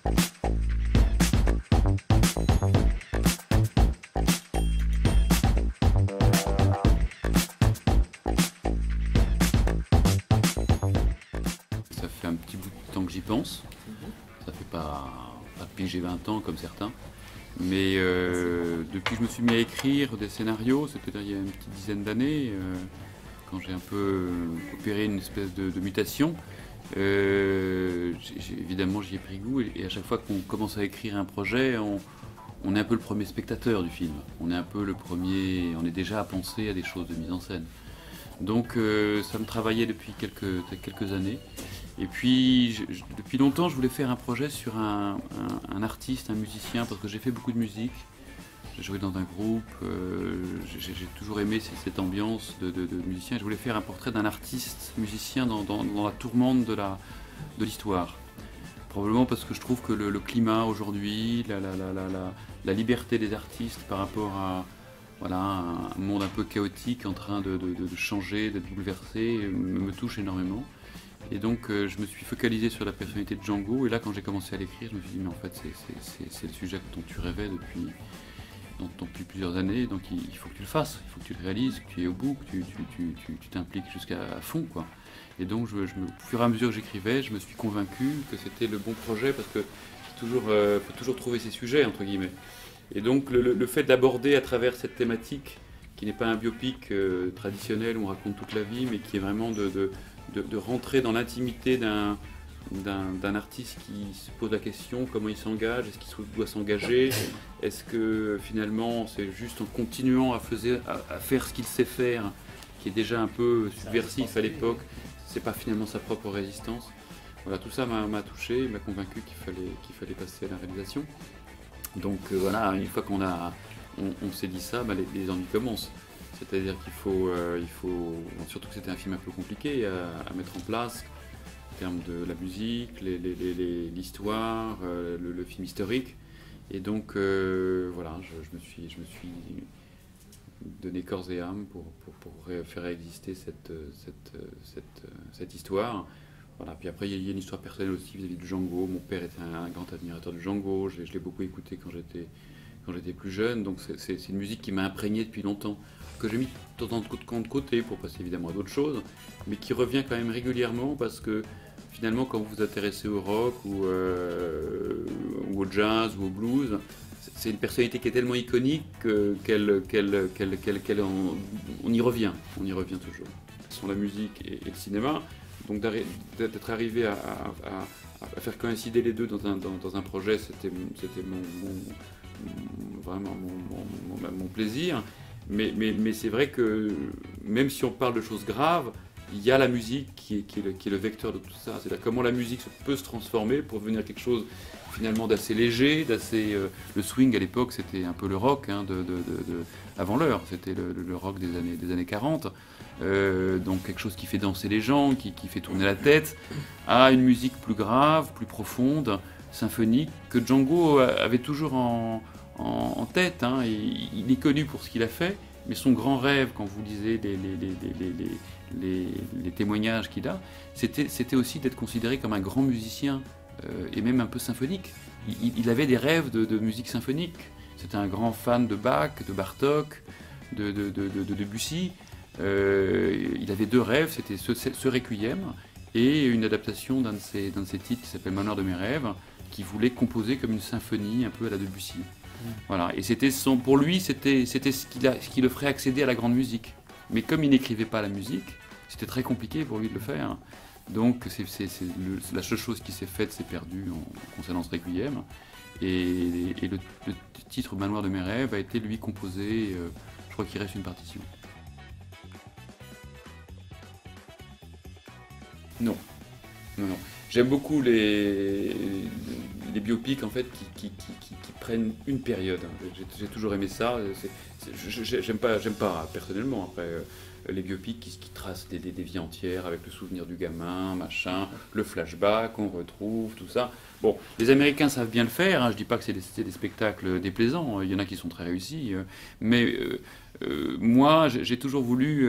Ça fait un petit bout de temps que j'y pense. Ça fait pas depuis que j'ai 20 ans comme certains. Mais depuis que je me suis mis à écrire des scénarios, c'était il y a une petite dizaine d'années, quand j'ai un peu opéré une espèce de mutation, évidemment j'y ai pris goût. Et à chaque fois qu'on commence à écrire un projet, on est un peu le premier spectateur du film. On est un peu le premier, on est déjà à penser à des choses de mise en scène. Donc ça me travaillait depuis quelques années. Et puis depuis longtemps je voulais faire un projet sur un artiste, un musicien, parce que j'ai fait beaucoup de musique. J'ai joué dans un groupe, j'ai toujours aimé cette ambiance de musicien. Je voulais faire un portrait d'un artiste musicien dans la tourmente de l'histoire. Probablement parce que je trouve que le climat aujourd'hui, la liberté des artistes par rapport à voilà, un monde un peu chaotique en train de changer, d'être bouleversé, me touche énormément. Et donc je me suis focalisé sur la personnalité de Django. Et là, quand j'ai commencé à l'écrire, je me suis dit mais en fait c'est le sujet dont tu rêvais depuis plusieurs années. Donc il faut que tu le fasses, il faut que tu le réalises, que tu y es au bout, que tu t'impliques jusqu'à fond, quoi. Et donc au fur et à mesure que j'écrivais, je me suis convaincu que c'était le bon projet, parce que faut toujours trouver ses sujets, entre guillemets. Et donc le fait d'aborder à travers cette thématique, qui n'est pas un biopic traditionnel où on raconte toute la vie, mais qui est vraiment de rentrer dans l'intimité d'un artiste qui se pose la question comment il s'engage, est-ce qu'il doit s'engager, est-ce que finalement c'est juste en continuant à faire ce qu'il sait faire, qui est déjà un peu subversif à l'époque, c'est pas finalement sa propre résistance. Voilà, tout ça m'a touché, m'a convaincu qu'il fallait passer à la réalisation. Donc voilà, une fois on s'est dit ça, les ennuis commencent. C'est-à-dire qu'il faut surtout que c'était un film un peu compliqué à mettre en place, en termes de la musique, l'histoire, le film historique. Et donc voilà, je me suis donné corps et âme pour faire exister cette histoire. Voilà. Puis après, il y a une histoire personnelle aussi vis-à-vis de Django. Mon père était un grand admirateur de Django. Je l'ai beaucoup écouté quand j'étais plus jeune. Donc c'est une musique qui m'a imprégné depuis longtemps, que j'ai mis de temps en temps de côté pour passer évidemment à d'autres choses, mais qui revient quand même régulièrement, parce que finalement, quand vous vous intéressez au rock ou au jazz ou au blues, c'est une personnalité qui est tellement iconique on y revient. On y revient toujours. Sur la musique et le cinéma, donc d'être arrivé à faire coïncider les deux dans un projet, c'était vraiment mon plaisir. Mais c'est vrai que même si on parle de choses graves, il y a la musique qui est le vecteur de tout ça. C'est-à-dire comment la musique peut se transformer pour devenir quelque chose finalement d'assez léger, le swing à l'époque, c'était un peu le rock avant l'heure, c'était le rock des années 40. Donc quelque chose qui fait danser les gens, qui fait tourner la tête, à une musique plus grave, plus profonde, symphonique, que Django avait toujours en tête. Hein. Il est connu pour ce qu'il a fait, mais son grand rêve, quand vous lisez les témoignages qu'il a, c'était aussi d'être considéré comme un grand musicien, et même un peu symphonique. Il avait des rêves de musique symphonique. C'était un grand fan de Bach, de Bartók, de Debussy. Il avait deux rêves, c'était ce Requiem et une adaptation d'un de ses titres qui s'appelle Manoir de mes rêves, qui voulait composer comme une symphonie un peu à la Debussy. Voilà. Et pour lui, c'était ce qui le ferait accéder à la grande musique. Mais comme il n'écrivait pas la musique, c'était très compliqué pour lui de le faire. Donc la seule chose qui s'est faite, c'est perdu concernant ce Requiem. Et le titre Manoir de mes rêves a été lui composé, je crois qu'il reste une partition. Non. J'aime beaucoup les biopics en fait qui prennent une période. J'ai toujours aimé ça. J'aime pas personnellement après les biopics qui tracent des vies entières avec le souvenir du gamin, machin, le flashback, on retrouve tout ça. Bon, les Américains savent bien le faire. Hein, je dis pas que c'est des spectacles déplaisants. Il y en a qui sont très réussis, mais Moi, j'ai toujours voulu.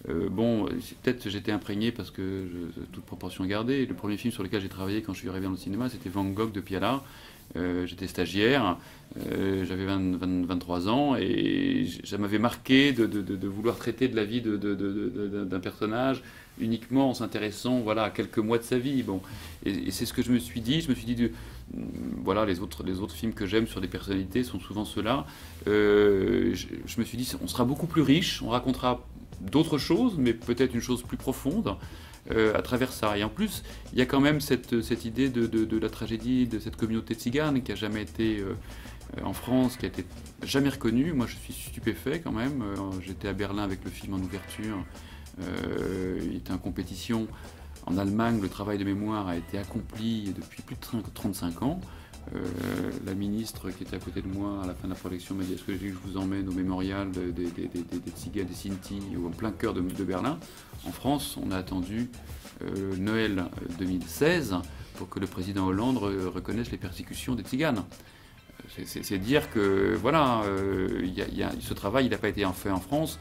Bon, peut-être j'étais imprégné parce que, toute proportion gardée, le premier film sur lequel j'ai travaillé quand je suis arrivé dans le cinéma, c'était Van Gogh de Piala. J'étais stagiaire, j'avais 23 ans et ça m'avait marqué de vouloir traiter de la vie d'un personnage uniquement en s'intéressant voilà, à quelques mois de sa vie. Bon. Et c'est ce que je me suis dit. Je me suis dit, voilà, les autres films que j'aime sur des personnalités sont souvent ceux-là. Je me suis dit, on sera beaucoup plus riche, on racontera d'autres choses, mais peut-être une chose plus profonde. À travers ça. Et en plus, il y a quand même cette idée de la tragédie de cette communauté tzigane qui n'a jamais été en France, qui a été jamais reconnue. Moi, je suis stupéfait quand même. J'étais à Berlin avec le film en ouverture. Il était en compétition. En Allemagne, le travail de mémoire a été accompli depuis plus de 35 ans. La ministre qui était à côté de moi à la fin de la projection m'a dit: est-ce que je vous emmène au mémorial des Tziganes, des Sinti, en plein cœur de Berlin. En France, on a attendu Noël 2016 pour que le président Hollande reconnaisse les persécutions des Tziganes. C'est dire que voilà, ce travail n'a pas été fait en France.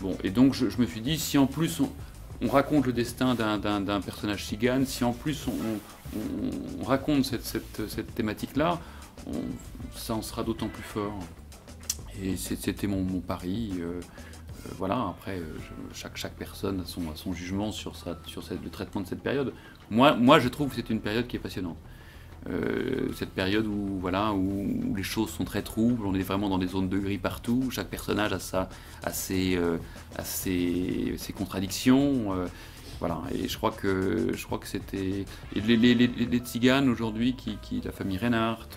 Bon, et donc je me suis dit, si en plus on raconte le destin d'un personnage tzigane, si en plus on raconte cette thématique-là, ça en sera d'autant plus fort. Et c'était mon pari. Voilà, après, chaque personne a son jugement sur le traitement de cette période. Moi, je trouve que c'est une période qui est passionnante. Cette période où, voilà, où les choses sont très troubles, on est vraiment dans des zones de gris partout, chaque personnage a ses contradictions. Voilà, et je crois que c'était. Et les Tziganes aujourd'hui, la famille Reinhardt,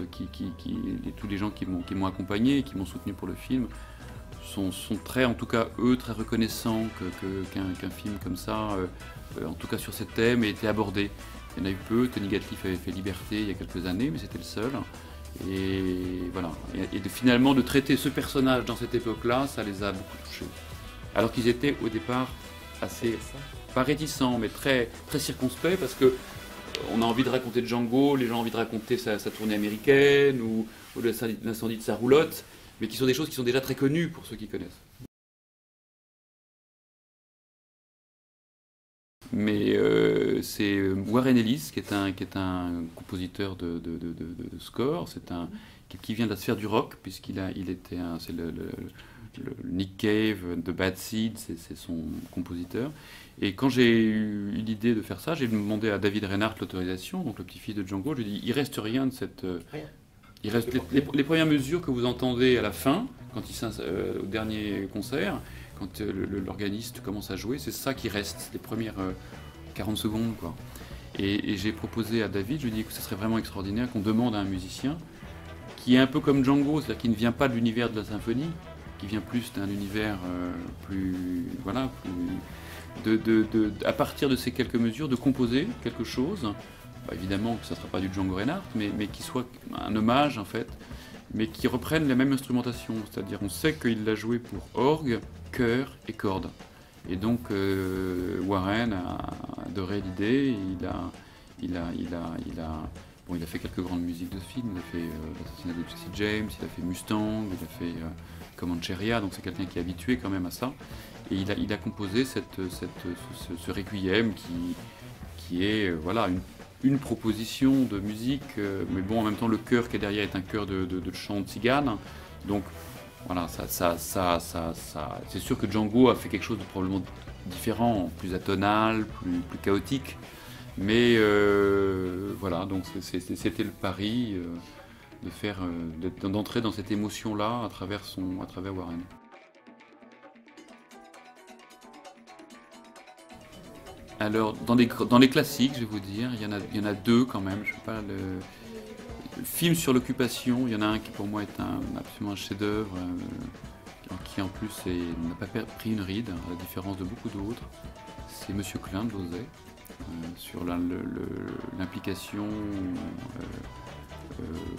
tous les gens qui m'ont accompagné, qui m'ont soutenu pour le film, sont très, en tout cas eux, très reconnaissants qu'un film comme ça, en tout cas sur ces thèmes, ait été abordé. Il y en a eu peu. Tony Gatliff avait fait Liberté il y a quelques années, mais c'était le seul. Et voilà. Et finalement, de traiter ce personnage dans cette époque-là, ça les a beaucoup touchés. Alors qu'ils étaient au départ assez, pas réticents, mais très, très circonspects, parce que on a envie de raconter Django, les gens ont envie de raconter sa tournée américaine, ou l'incendie de sa roulotte, mais qui sont des choses qui sont déjà très connues pour ceux qui connaissent. Mais c'est Warren Ellis qui est un compositeur de score, qui vient de la sphère du rock, c'est le Nick Cave de Bad Seed, c'est son compositeur. Et quand j'ai eu l'idée de faire ça, j'ai demandé à David Reinhardt l'autorisation, donc le petit-fils de Django. Je lui ai dit, il reste rien de cette... Il reste les premières mesures que vous entendez à la fin, au dernier concert, quand l'organiste commence à jouer, c'est ça qui reste, les premières 40 secondes, quoi. Et j'ai proposé à David, je lui ai dit que ce serait vraiment extraordinaire qu'on demande à un musicien qui est un peu comme Django, c'est-à-dire qui ne vient pas de l'univers de la symphonie, qui vient plus d'un univers plus... Voilà, à partir de ces quelques mesures, de composer quelque chose. Évidemment que ça ne sera pas du Django Reinhardt, mais qui soit un hommage, en fait, mais qui reprenne la même instrumentation. C'est-à-dire, on sait qu'il l'a joué pour orgue, chœur et cordes. Et donc, Warren a adoré l'idée. Il a fait quelques grandes musiques de films. Il a fait L'assassinat de Jesse James, il a fait Mustang, il a fait Comancheria, donc c'est quelqu'un qui est habitué quand même à ça. Et il a composé ce requiem qui est voilà, une proposition de musique, mais bon, en même temps, le chœur qui est derrière est un chœur de chant tzigane. Donc, voilà, c'est sûr que Django a fait quelque chose de probablement différent, plus atonal, plus chaotique. Mais voilà, donc c'était le pari d'entrer dans cette émotion-là à travers Warren. Alors, dans les classiques, je vais vous dire, il y en a deux quand même. Je sais pas, le film sur l'occupation, il y en a un qui pour moi est absolument un chef-d'œuvre, qui en plus n'a pas pris une ride, à la différence de beaucoup d'autres. C'est Monsieur Klein de Lauzet, sur l'implication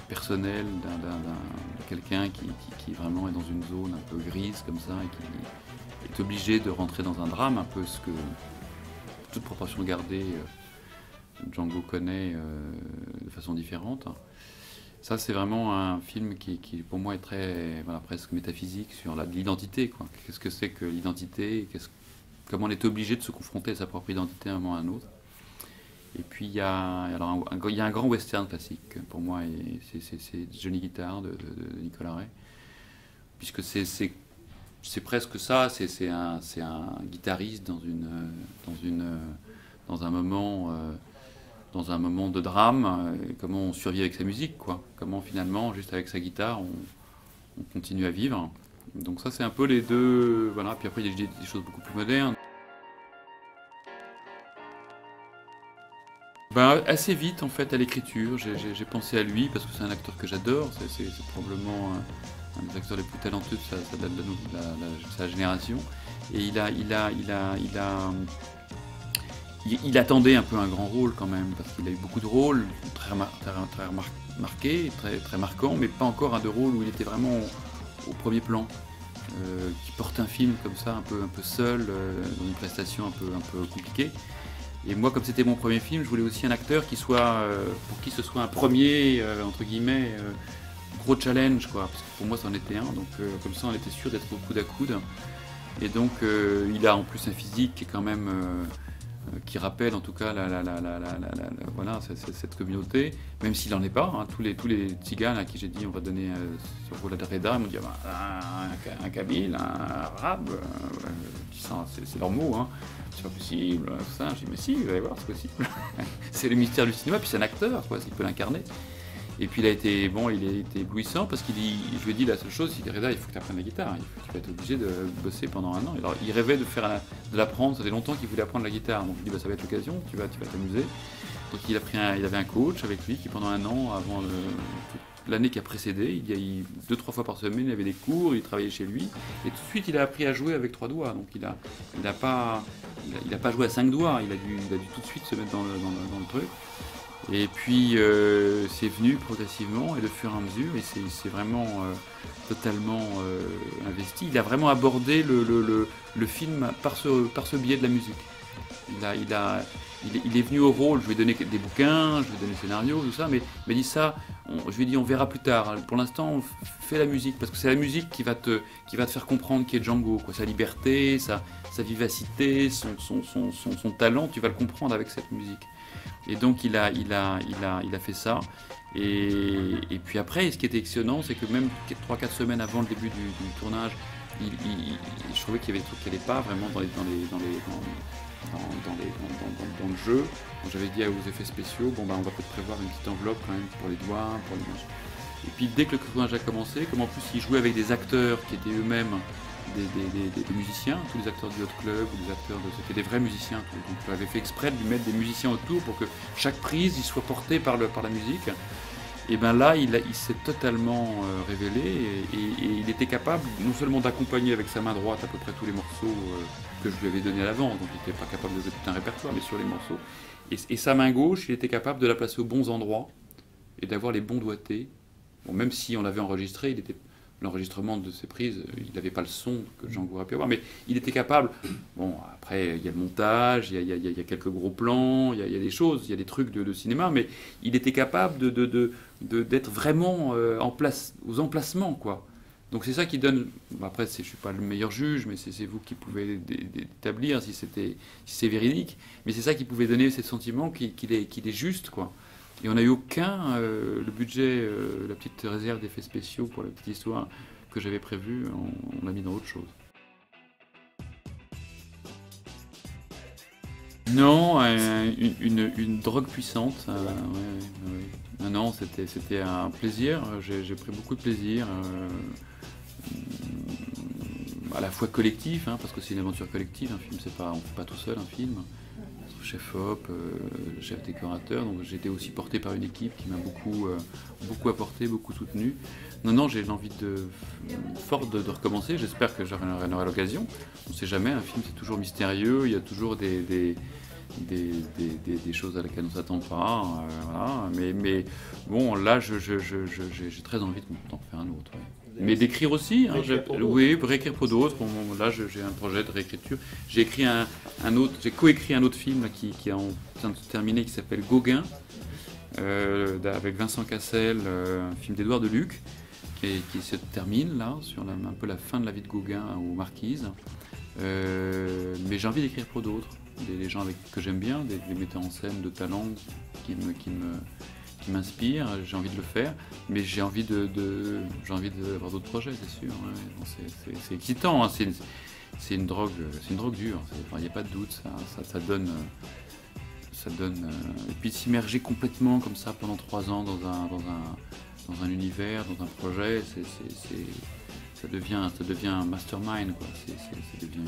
personnelle de quelqu'un qui vraiment est dans une zone un peu grise comme ça, et qui est obligé de rentrer dans un drame, un peu ce que, toute proportion gardée, Django connaît de façon différente. Ça, c'est vraiment un film qui, pour moi, est très, voilà, presque métaphysique sur l'identité, quoi. Qu'est-ce que c'est que l'identité? Comment on est obligé de se confronter à sa propre identité à un moment ou à un autre. Et puis, il y a un grand western classique, pour moi, et c'est Johnny Guitar de Nicolas Ray. Puisque c'est presque ça, c'est un guitariste dans un moment... dans un moment de drame, comment on survit avec sa musique, quoi. Comment finalement, juste avec sa guitare, on continue à vivre. Donc ça, c'est un peu les deux... Voilà. Puis après, il y a des choses beaucoup plus modernes. Ben, assez vite, en fait, à l'écriture, j'ai pensé à lui, parce que c'est un acteur que j'adore. C'est probablement un des acteurs les plus talentueux de sa génération. Et il attendait un peu un grand rôle quand même, parce qu'il a eu beaucoup de rôles très marqués, très marquants, mais pas encore un de rôle où il était vraiment au premier plan, qui porte un film comme ça, un peu seul, dans une prestation un peu compliquée. Et moi, comme c'était mon premier film, je voulais aussi un acteur pour qui ce soit un premier, entre guillemets, gros challenge, quoi, parce que pour moi, ça en était un, donc comme ça, on était sûr d'être au coude à coude. Et donc, il a en plus un physique qui est quand même... qui rappelle en tout cas voilà, cette communauté, même s'il n'en est pas. Hein. Tous les petits gars à qui j'ai dit on va donner ce rôle à Reda, ils m'ont dit un Kabyle, un arabe, c'est leur mot, hein. C'est pas possible, tout ça. J'ai dit mais si, vous allez voir, c'est possible. C'est le mystère du cinéma, puis c'est un acteur, quoi, s'il peut l'incarner. Et puis il a été éblouissant parce je lui ai dit la seule chose, il dit Reda, il faut que tu apprennes la guitare, tu vas être obligé de bosser pendant un an. Alors il rêvait de l'apprendre, ça faisait longtemps qu'il voulait apprendre la guitare, donc il dit ça va être l'occasion, tu vas t'amuser. Donc il avait un coach avec lui qui pendant un an, avant l'année qui a précédé, il y a eu 2-3 fois par semaine, il avait des cours, il travaillait chez lui, et tout de suite il a appris à jouer avec 3 doigts, donc il a pas joué à 5 doigts, il a dû tout de suite se mettre dans le truc. Et puis c'est venu progressivement et de fur et à mesure, et c'est vraiment totalement investi. Il a vraiment abordé le film par ce biais de la musique. Il est venu au rôle, je lui ai donné des bouquins, je lui ai donné le scénario, tout ça, mais il m'a dit ça, je lui ai dit on verra plus tard. Pour l'instant, fais la musique, parce que c'est la musique qui va te faire comprendre qui est Django, quoi. Sa liberté, sa vivacité, son talent, tu vas le comprendre avec cette musique. Et donc il a fait ça. Et puis après, ce qui était excellent, c'est que même 3-4 semaines avant le début du tournage, je trouvais qu'il y avait des trucs qui n'allaient pas vraiment dans le jeu. Donc j'avais dit aux effets spéciaux, on va peut-être prévoir une petite enveloppe quand même pour les doigts, pour les manches. Et puis dès que le tournage a commencé, comme en plus il jouait avec des acteurs qui étaient eux-mêmes des musiciens, tous les acteurs du Hot Club, ou des acteurs c'était des vrais musiciens. Donc j'avais fait exprès de lui mettre des musiciens autour pour que chaque prise il soit porté par la musique. Et bien là, il s'est totalement révélé et il était capable non seulement d'accompagner avec sa main droite à peu près tous les morceaux que je lui avais donnés à l'avance, donc il n'était pas capable de jouer tout un répertoire, mais sur les morceaux. Et sa main gauche, il était capable de la placer aux bons endroits et d'avoir les bons doigtés. Bon, même si on l'avait enregistré, l'enregistrement de ces prises, il n'avait pas le son que Django aurait pu avoir, mais il était capable. Bon, après, il y a le montage, il y a quelques gros plans, il y a des choses, il y a des trucs de cinéma, mais il était capable d'être vraiment aux emplacements, quoi. Donc c'est ça qui donne. Après, je ne suis pas le meilleur juge, mais c'est vous qui pouvez établir si c'est véridique, mais c'est ça qui pouvait donner ce sentiment qu'il est juste, quoi. Et on n'a eu aucun, le budget, la petite réserve d'effets spéciaux pour la petite histoire que j'avais prévue, on l'a mis dans autre chose. Non, une drogue puissante. Ouais. Non, c'était un plaisir. J'ai pris beaucoup de plaisir, à la fois collectif, hein, parce que c'est une aventure collective. Un film, on ne fait pas tout seul un film. Chef-op, chef décorateur, donc j'étais aussi porté par une équipe qui m'a beaucoup apporté, beaucoup soutenu. Non, j'ai l'envie forte de recommencer, j'espère que j'en aurai l'occasion. On ne sait jamais, un film c'est toujours mystérieux, il y a toujours des choses à laquelle on ne s'attend pas, voilà. Mais bon, là j'ai très envie d'en faire un autre. Ouais. Mais d'écrire aussi, hein, oui, réécrire pour d'autres. Bon, là, j'ai un projet de réécriture. J'ai coécrit un autre film qui est en train de se terminer, qui s'appelle Gauguin, avec Vincent Cassel, un film d'Édouard Deluc, qui se termine là, sur un peu la fin de la vie de Gauguin aux Marquises. Mais j'ai envie d'écrire pour d'autres, des gens que j'aime bien, des metteurs en scène de talent qui m'inspirent. J'ai envie de le faire, mais j'ai envie d'avoir d'autres projets, c'est sûr. Ouais. C'est excitant, hein. C'est une drogue dure. Il n'y a pas de doute, ça donne. Et puis s'immerger complètement comme ça pendant 3 ans dans un univers, dans un projet, ça devient un mastermind, quoi. Ça devient